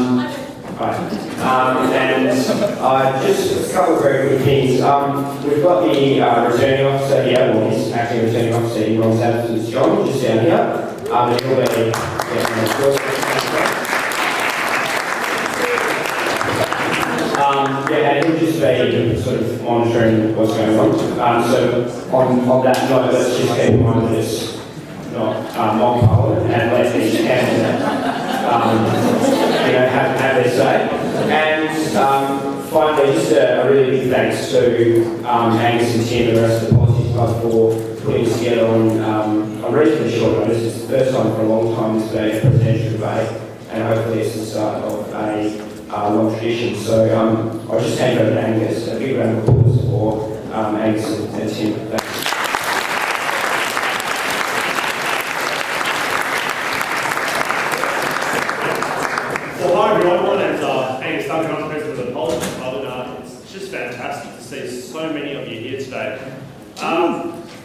And just a couple of very quick things. We've got the returning officer here, well, he's acting returning officer in Ron's absence, John, just down here. And he'll be and he'll just be sort of monitoring what's going on. So on that note, let's just keep in mind that it's not mock parliament and let these candidates have their say. And finally, just a really big thanks to Angus and Tim and the rest of the Politics Club for putting this together on reasonably short notice. It's the first time for a long time this being a presidential debate, and hopefully it's the start of a long tradition. So I'll just hand over to Angus. A big round of applause for Angus and Tim. Thanks. Hi everyone, my name's Angus Duncan, I'm president of the Politics Club, and it's just fantastic to see so many of you here today.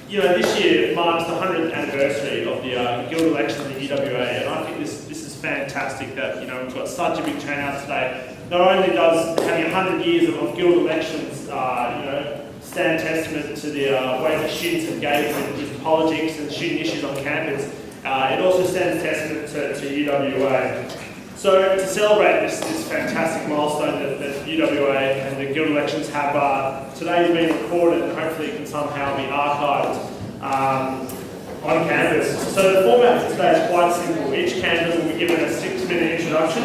This year marks the 100th anniversary of the Guild election in the UWA, and I think this is fantastic that we've got such a big turnout today. Not only does having 100 years of Guild elections stand testament to the way that students engage with politics and student issues on campus, it also stands testament to UWA. So to celebrate this fantastic milestone that UWA and the Guild elections have, today has been recorded and hopefully it can somehow be archived on campus. So the format for today is quite simple. Each candidate will be given a 6-minute introduction.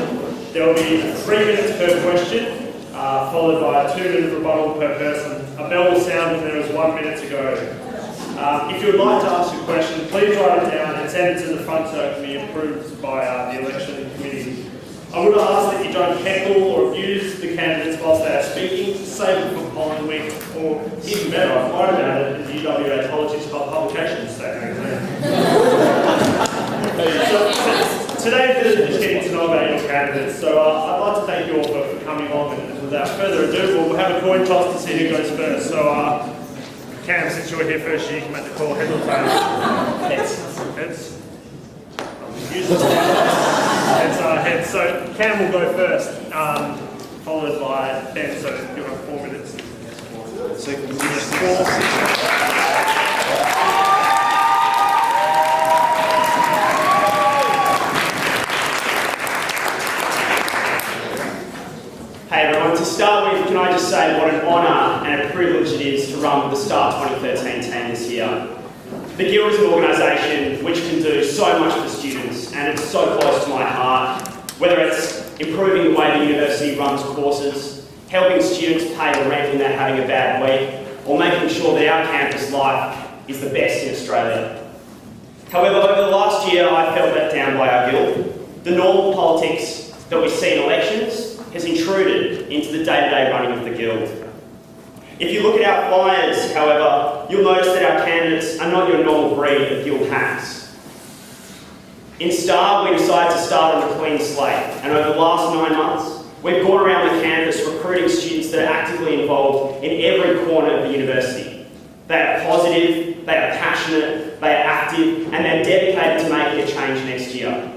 There will be 3 minutes per question, followed by a 2-minute rebuttal per person. A bell will sound when there is 1 minute to go. If you would like to ask a question, please write it down and send it to the front so it can be approved by the election committee. I would ask that you don't heckle or abuse the candidates whilst they are speaking. Save it for polling week, or even better, I've written about it in the UWA Politics Club publications. So today is just getting to know about your candidates. So I'd like to thank you all for coming on, and without further ado, we'll have a coin toss to see who goes first. So Cam, since you're here first, you can make the call. Head or tails? Heads. Heads? Heads. So Cam will go first, followed by Ben. So you'll have 4 minutes. Hey everyone, to start with, can I just say what an honour and a privilege it is to run with the Start 2013 team this year. The Guild is an organisation which can do so much for students, and it's so close to my heart, whether it's improving the way the university runs courses, helping students pay the rent when they're having a bad week, or making sure that our campus life is the best in Australia. However, over the last year, I felt let down by our Guild. The normal politics that we see in elections has intruded into the day-to-day running of the Guild. If you look at our flyers, however, you'll notice that our candidates are not your normal breed of Guild hacks. In STAR, we decided to start on a clean slate, and over the last 9 months, we've gone around the campus recruiting students that are actively involved in every corner of the university. They are positive, they are passionate, they are active, and they're dedicated to making a change next year.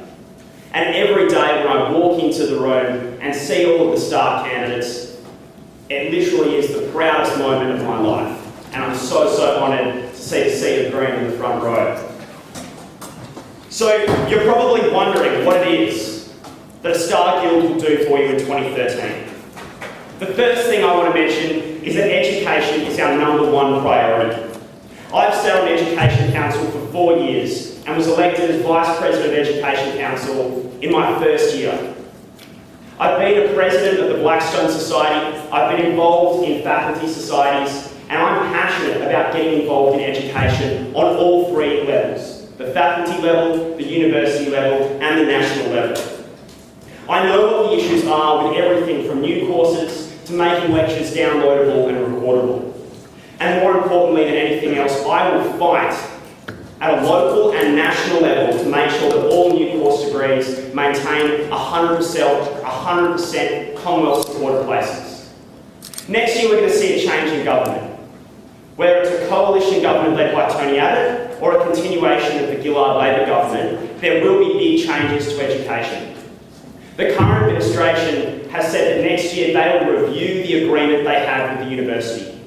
And every day when I walk into the room and see all of the STAR candidates, it literally is the proudest moment of my life. And I'm so honoured to see a sea of green in the front row. So you're probably wondering what it is that a STAR Guild will do for you in 2013. The first thing I want to mention is that education is our #1 priority. I've sat on Education Council for 4 years and was elected as Vice President of Education Council in my first year. I've been a president of the Blackstone Society, I've been involved in faculty societies, and I'm passionate about getting involved in education on all 3 levels: the faculty level, the university level, and the national level. I know what the issues are with everything from new courses to making lectures downloadable and recordable. And more importantly than anything else, I will fight at a local and national level to make sure that all new course degrees maintain 100% Commonwealth supported places. Next year we're going to see a change in government. Whether it's a coalition government led by Tony Abbott or a continuation of the Gillard Labor government, there will be big changes to education. The current administration administration has said that next year they will review the agreement they have with the university.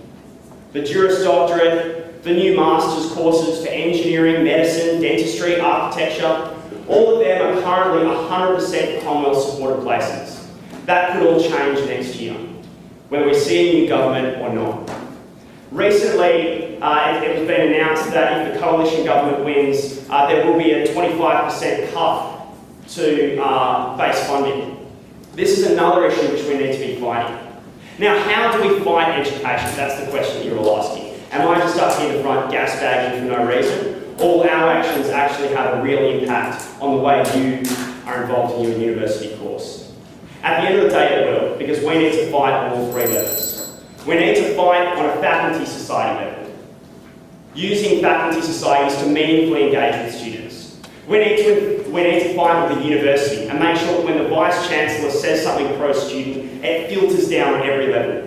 The Juris Doctorate, the new master's courses for engineering, medicine, dentistry, architecture, all of them are currently 100% Commonwealth supported places. That could all change next year, whether we see a new government or not. Recently, it has been announced that if the coalition government wins, there will be a 25% cut to base funding. This is another issue which we need to be fighting. Now, how do we fight education? That's the question you're all asking. Am I just up here in the front gas bagging for no reason? All our actions actually have a real impact on the way you are involved in your university course. At the end of the day, it will, because we need to fight on all three levels. We need to fight on a faculty society level, using faculty societies to meaningfully engage with students. We need to fight with the university and make sure that when the Vice-Chancellor says something pro-student, it filters down on every level.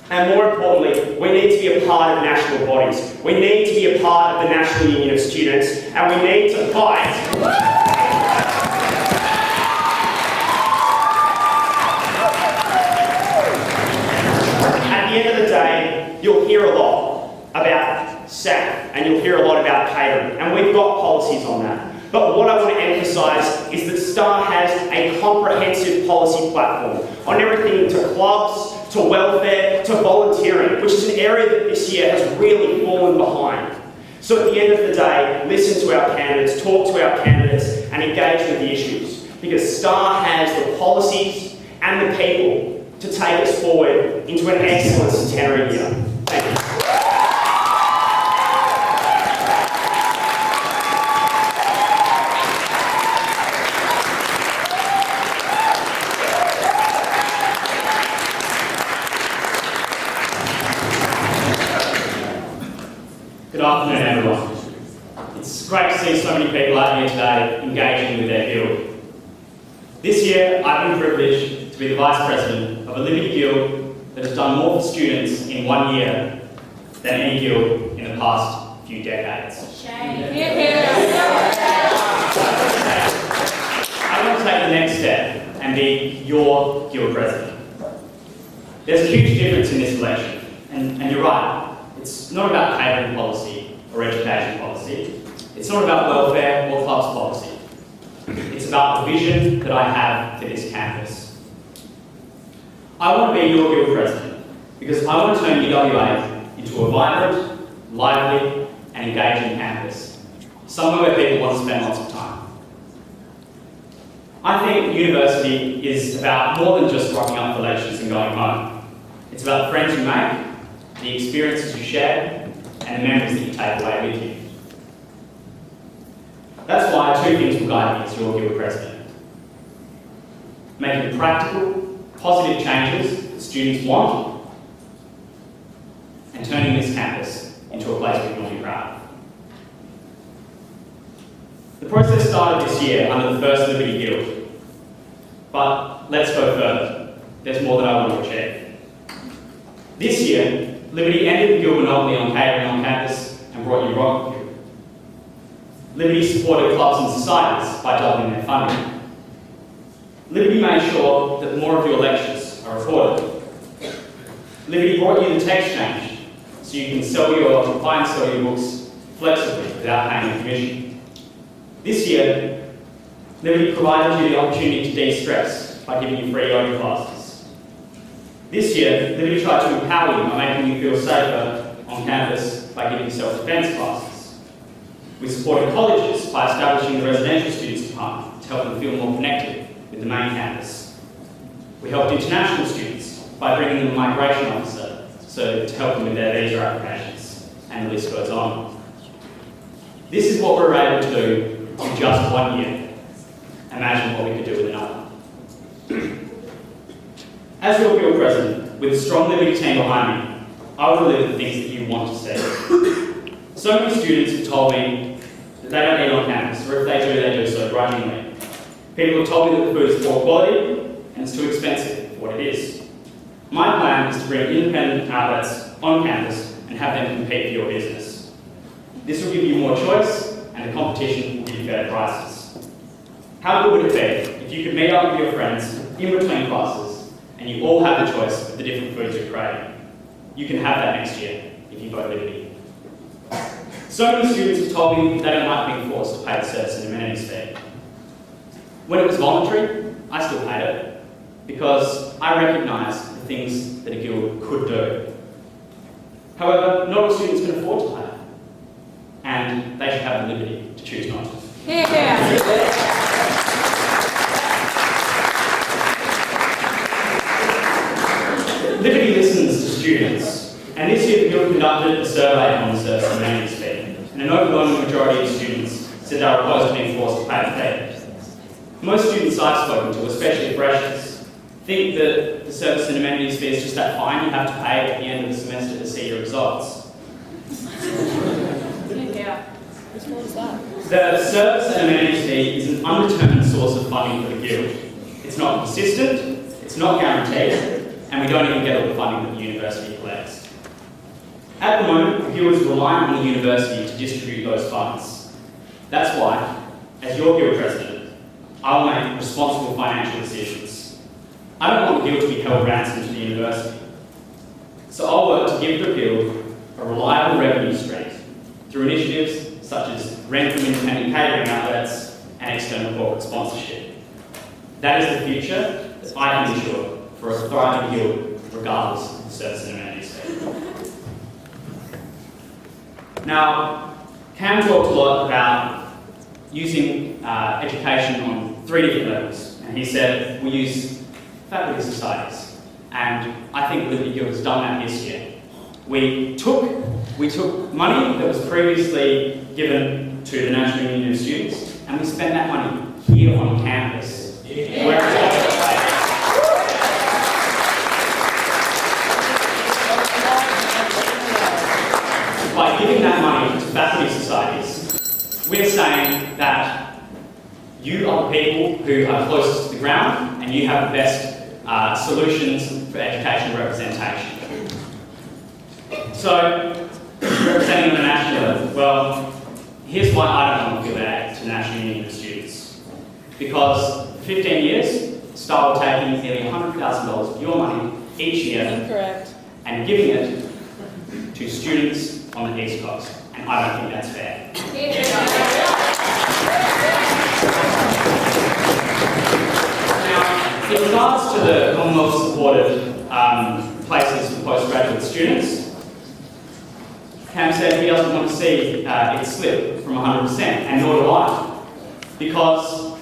And more importantly, we need to be a part of national bodies. We need to be a part of the National Union of Students, and we need to fight. At the end of the day, you'll hear a lot about SAC, and you'll hear a lot about catering, and we've got policies on that. But what I want to emphasise is that STAR has a comprehensive policy platform on everything to clubs, to welfare, to volunteering, which is an area that this year has really fallen behind. So at the end of the day, listen to our candidates, talk to our candidates, and engage with the issues. Because STAR has the policies and the people to take us forward into an excellent centenary year. Thank you. Good afternoon, everyone. It's great to see so many people out here today engaging with their guild. This year, I've been privileged to be the Vice President of a Liberty Guild that has done more for students in 1 year than any guild in the past few decades. I want to take the next step and be your guild president. There's a huge difference in this election, and you're right. It's not about catering policy or education policy. It's not about welfare or clubs policy. It's about the vision that I have for this campus. I want to be your guild president because I want to turn UWA into a vibrant, lively and engaging campus. Somewhere where people want to spend lots of time. I think university is about more than just rocking up for lectures and going home. It's about the friends you make, the experiences you share, and the memories that you take away with you. That's why two things will guide me as your guild president. Making practical, positive changes that students want, and turning this campus into a place we can all be proud of. The process started this year under the first Liberty Guild, but let's go further. There's more that I want to achieve. This year, Liberty ended the guild monopoly on catering on campus and brought you Rocket Guild. Liberty supported clubs and societies by doubling their funding. Liberty made sure that more of your lectures are recorded. Liberty brought you the tech exchange so you can buy and sell your books flexibly without paying a commission. This year, Liberty provided you the opportunity to de-stress by giving you free yoga classes. This year, Liberty tried to empower you by making you feel safer on campus by giving self-defence classes. We supported colleges by establishing the residential students department to help them feel more connected with the main campus. We helped international students by bringing them a migration officer to help them with their visa applications, and the list goes on. This is what we were able to do in just 1 year. Imagine what we could do with another. As your guild president, with a strong Liberty team behind me, I will deliver the things that you want to see. So many students have told me that they don't eat on campus, or if they do so grudgingly. People have told me that the food is poor quality and it's too expensive for what it is. My plan is to bring independent outlets on campus and have them compete for your business. This will give you more choice and the competition will give you better prices. How good would it be if you could meet up with your friends in between classes, and you all have the choice of the different foods you're craving. You can have that next year if you vote Liberty. So many students have told me they don't like being forced to pay the service and amenities fee. When it was voluntary, I still paid it, because I recognise the things that a guild could do. However, not all students can afford to pay, and they should have the liberty to choose not to. Liberty listens to students, and this year the Guild conducted a survey on the service and amenities fee, and an overwhelming majority of students said they were opposed to being forced to pay the fee. Most students I've spoken to, especially freshers, think that the service and amenities fee is just that fine you have to pay at the end of the semester to see your results. The service and amenities fee is an undetermined source of funding for the Guild. It's not consistent, it's not guaranteed, and we don't even get all the funding that the university collects. At the moment, the Guild is relying on the university to distribute those funds. That's why, as your Guild president, I will make responsible financial decisions. I don't want the Guild to be held ransom to the university. So I'll work to give the Guild a reliable revenue stream through initiatives such as rent from independent catering outlets and external corporate sponsorship. That is the future that I can ensure for a thriving Guild, regardless of the service and amenities fee. Now, Cam talked a lot about using education on 3 different levels, and he said we use faculty societies, and I think Liberty Guild has done that this year. We took money that was previously given to the National Union of Students, and we spent that money here on campus. By giving that money to faculty societies, we're saying that you are the people who are closest to the ground and you have the best solutions for educational representation. So, representing on a national level, well, here's why I don't want to give aid to the National Union of Students. Because for 15 years, Star were taking nearly $100,000 of your money each year and giving it to students on the East Coast, and I don't think that's fair. Now, in regards to the Commonwealth-supported places for postgraduate students, Cam said he doesn't want to see it slip from 100%, and nor do I. Because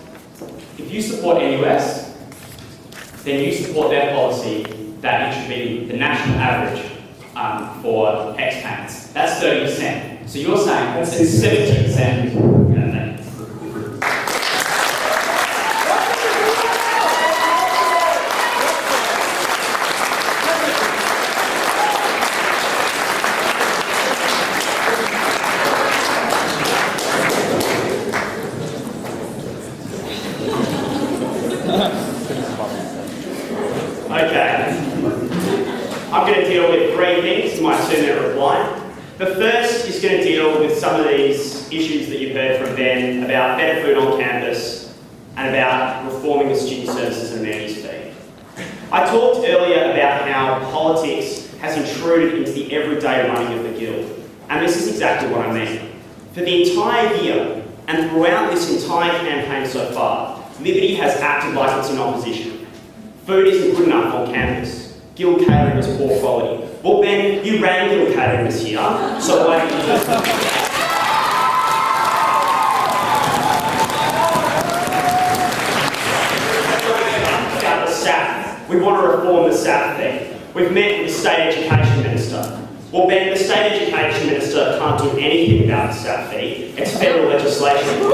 if you support NUS, then you support their policy that it should be the national average for X payments. That's 30%. So you're saying that's 70%. Okay. I'm going to deal with 3 things in my 2-minute reply. The first is going to deal with some of these issues that you've heard from Ben about better food on campus and about reforming the student services and amenities fee. I talked earlier about how politics has intruded into the everyday running of the Guild, and this is exactly what I mean. For the entire year, and throughout this entire campaign so far, Liberty has acted like it's in opposition. Food isn't good enough on campus. Guild catering is poor quality. Well, Ben, you ran Guild catering this year, so why didn't you about the SAF. We want to reform the SAF thing. We've met with the State Education Minister. Well, Ben, the State Education Minister can't do anything about the SAF fee. It's federal legislation.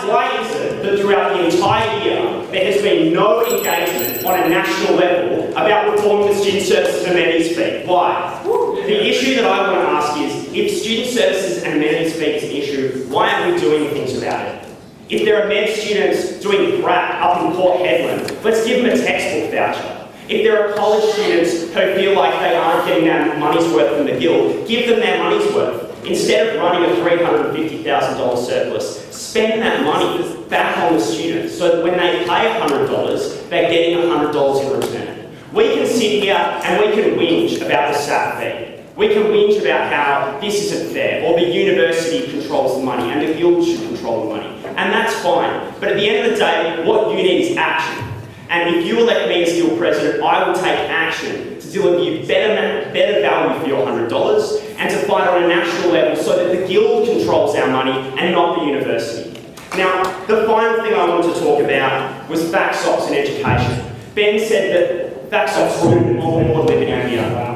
Why is it that throughout the entire year there has been no engagement on a national level about reforming the student services and amenities fee? Why? The issue that I want to ask is, if student services and amenities fee is an issue, why aren't we doing things about it? If there are med students doing crack up in Port Hedland, let's give them a textbook voucher. If there are college students who feel like they aren't getting their money's worth from the Guild, give them their money's worth. Instead of running a $350,000 surplus, spend that money back on the student so that when they pay $100, they're getting $100 in return. We can sit here and we can whinge about the SAP fee. We can whinge about how this isn't fair, or the university controls the money and the guild should control the money. And that's fine. But at the end of the day, what you need is action. And if you elect me as guild president, I will take action to deliver you better value for your $100 and to fight on a national level so that the guild controls our money and not the university. Now, the final thing I wanted to talk about was facts, ops and education. Ben said that facts, ops are more living out here.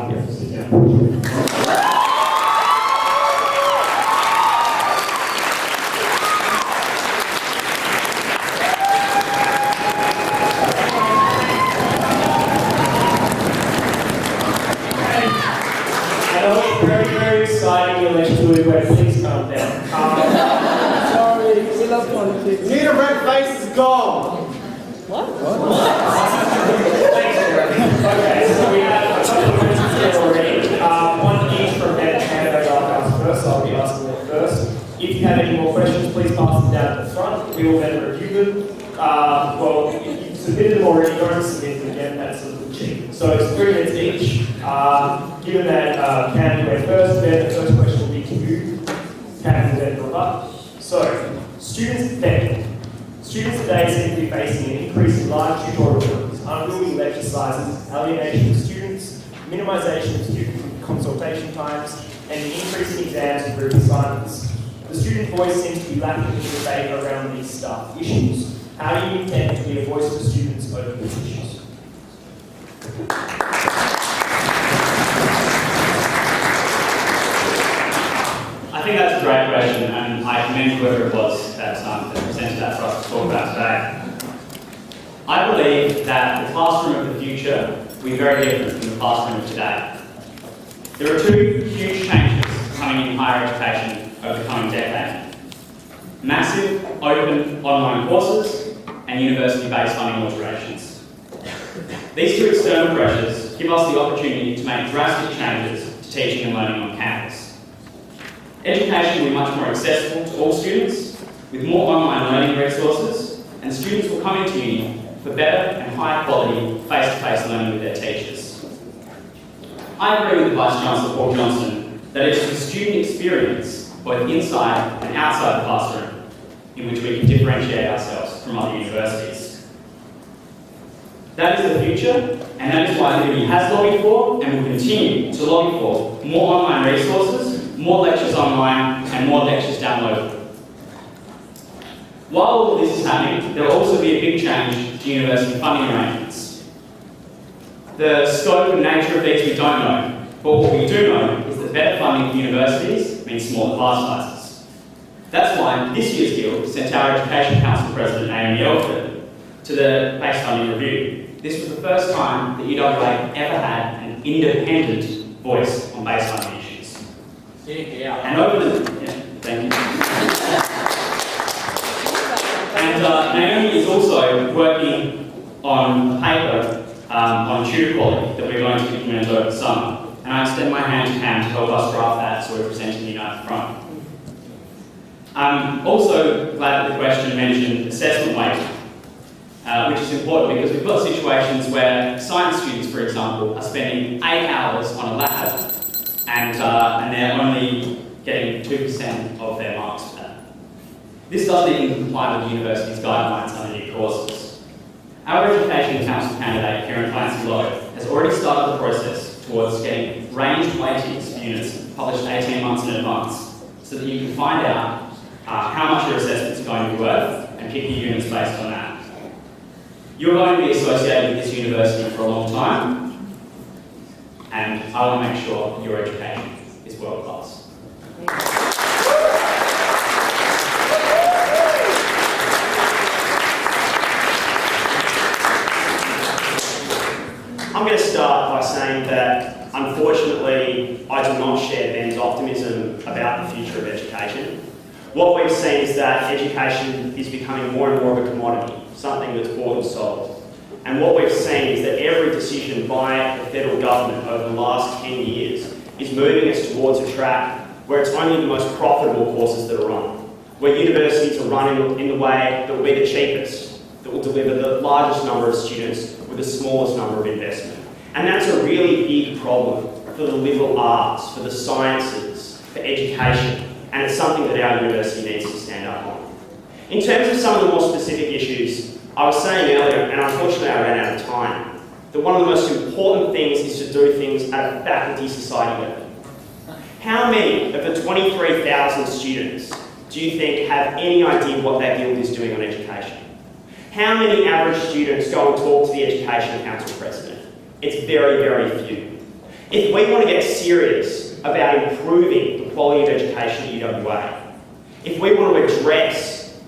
Very exciting election to where please calm down. Sorry, we love politics. Need a red face is gone. What? Thanks, Jeremy. Okay, so we have a couple of questions here already. One each from Ben and Hannah ask first, so I'll be asking them first. If you have any more questions, please pass them down at the front. We will then review them. Well, if you've submitted them already, don't submit them again, that's a little cheap. So it's 3 minutes each. Given that Cam went first, then the first question will be to you. Cam will then rebut. So, students today seem to be facing an increase in large tutorial rooms, unruly lecture sizes, alienation of students, minimisation of student consultation times, and the increase in exams and group assignments. The student voice seems to be lacking in the debate around these staff issues. How do you intend to be a voice for students over these issues? I think that's a great question, and I commend whoever it was that presented that for us to talk about today. I believe that the classroom of the future will be very different from the classroom of today. There are 2 huge changes coming in higher education over the coming decade. Massive open online courses and university-based funding alterations. These 2 external pressures give us the opportunity to make drastic changes to teaching and learning on campus. Education will be much more accessible to all students, with more online learning resources, and students will come into uni for better and higher quality face-to-face learning with their teachers. I agree with Vice Chancellor Paul Johnston that it's the student experience, both inside and outside the classroom, in which we can differentiate ourselves from other universities. That is the future, and that is why Liberty has lobbied for and will continue to lobby for more online resources, more lectures online, and more lectures downloadable. While all of this is happening, there will also be a big change to university funding arrangements. The scope and nature of these we don't know, but what we do know is that better funding for universities means smaller class sizes. That's why this year's Guild sent our Education Council President Amy Elford to the base funding review. This was the first time that UWA ever had an independent voice on base funding issues. And over the... Yeah, thank you. And Naomi is also working on a paper on tutor quality that we're going to implement over the summer. And I extend my hand to Cam to help us draft that so we're presenting you at the front. I'm also glad that the question mentioned assessment weighting. Which is important because we've got situations where science students, for example, are spending 8 hours on a lab and they're only getting 2% of their marks for that. This doesn't even comply with the university's guidelines under new courses. Our Education Council candidate, Kieran Clancy Lowe, has already started the process towards getting ranged weightings for units published 18 months in advance so that you can find out how much your assessment's going to be worth and pick your units based on that. You're going to be associated with this university for a long time, and I want to make sure your education is world class. I'm going to start by saying that, unfortunately, I do not share Ben's optimism about the future of education. What we've seen is that education is becoming more and more of a commodity, something that's bought and sold. And what we've seen is that every decision by the federal government over the last 10 years is moving us towards a track where it's only the most profitable courses that are run. where universities are run in the way that will be the cheapest, that will deliver the largest number of students with the smallest number of investment. And that's a really big problem for the liberal arts, for the sciences, for education, and it's something that our university needs to stand up on. In terms of some of the more specific issues, I was saying earlier, and unfortunately I ran out of time, that one of the most important things is to do things at a faculty society level. How many of the 23,000 students do you think have any idea what that guild is doing on education? How many average students go and talk to the Education Council President? It's very, very few. If we want to get serious about improving the quality of education at UWA, if we want to address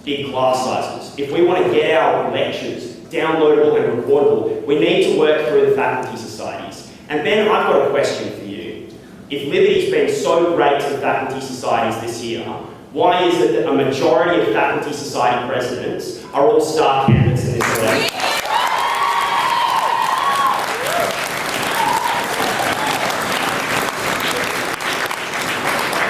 big class sizes, if we want to get our lectures downloadable and recordable, we need to work through the faculty societies. And Ben, I've got a question for you. If Liberty's been so great to the faculty societies this year, why is it that a majority of faculty society presidents are all star candidates in this election?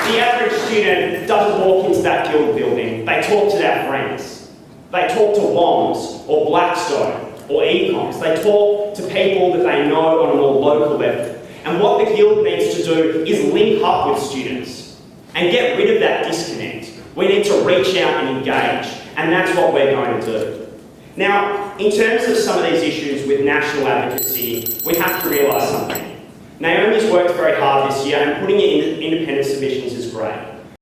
The average student doesn't walk into that guild building. They talk to their friends. They talk to WOMs or Blackstone or Ecoms. They talk to people that they know on a more local level. And what the guild needs to do is link up with students and get rid of that disconnect. We need to reach out and engage, and that's what we're going to do. Now, in terms of some of these issues with national advocacy, we have to realise something. Naomi's worked very hard this year, and putting it in independent submissions is great.